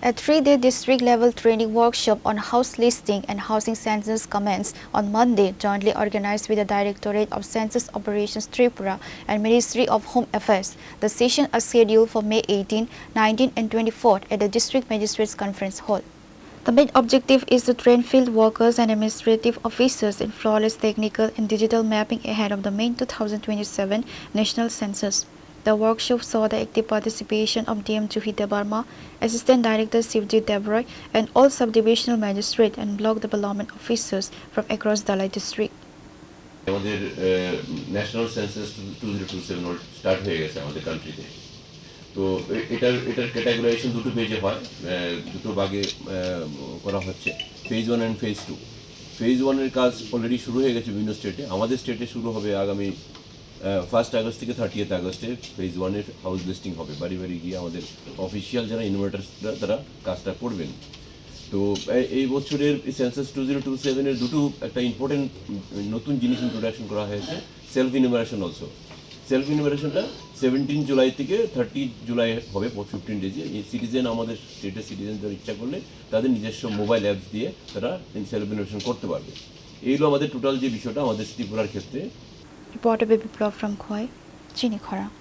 A 3-day district-level training workshop on house listing and housing census commenced on Monday, jointly organized with the Directorate of Census Operations Tripura and Ministry of Home Affairs. The session is scheduled for May 18, 19 and 24 at the District Magistrate's Conference Hall. The main objective is to train field workers and administrative officers in flawless technical and digital mapping ahead of the May 2027 National Census. The workshop saw the active participation of DM Juhita Barma, Assistant Director Sivjit Debroy, and all subdivisional magistrate and block development officers from across Dhalai district. আমাদের national census 2027 start হয়ে গেছে আমাদের কান্ট্রিতে। তো এটার categorisation দুটো পেজে হয়, দুটো ভাগে করা হচ্ছে, ফেজ 1 অ্যান্ড ফেজ 2। ফেজ 1 এর কাজ অলরেডি শুরু হয়ে গেছে বিভিন্ন স্টেটে। আমাদের স্টেটে শুরু হবে আগামী 1 আগস্ট থেকে 30 আগস্টে। ফেজ 1 এর হাউস লিস্টিং হবে, বাড়ি বাড়ি গিয়ে আমাদের অফিসিয়াল যারা ইনভার্টার্সরা তারা কাজটা করবেন। তো এই বছরের সেন্সাস 2027 এর দুটো একটা ইম্পর্টেন্ট নতুন জিনিস ইন্ট্রোডাকশন করা হয়েছে, সেলফ ইনুমারেশন অলসো। সেলফ ইনুমারেশনটা 17 জুলাই থেকে 30 জুলাই হবে, 15 ডেজে। এই সিটিজেন আমাদের স্টেটের সিটিজেনদের ইচ্ছা করলে তাদের নিজস্ব মোবাইল অ্যাপস দিয়ে তারা সেলফ ইনুমারেশন করতে পারবে। এইগুলো আমাদের টোটাল যে বিষয়টা আমাদের ত্রিপুরার ক্ষেত্রে। Reporter Biplov from Khoi, Chini, Khorang.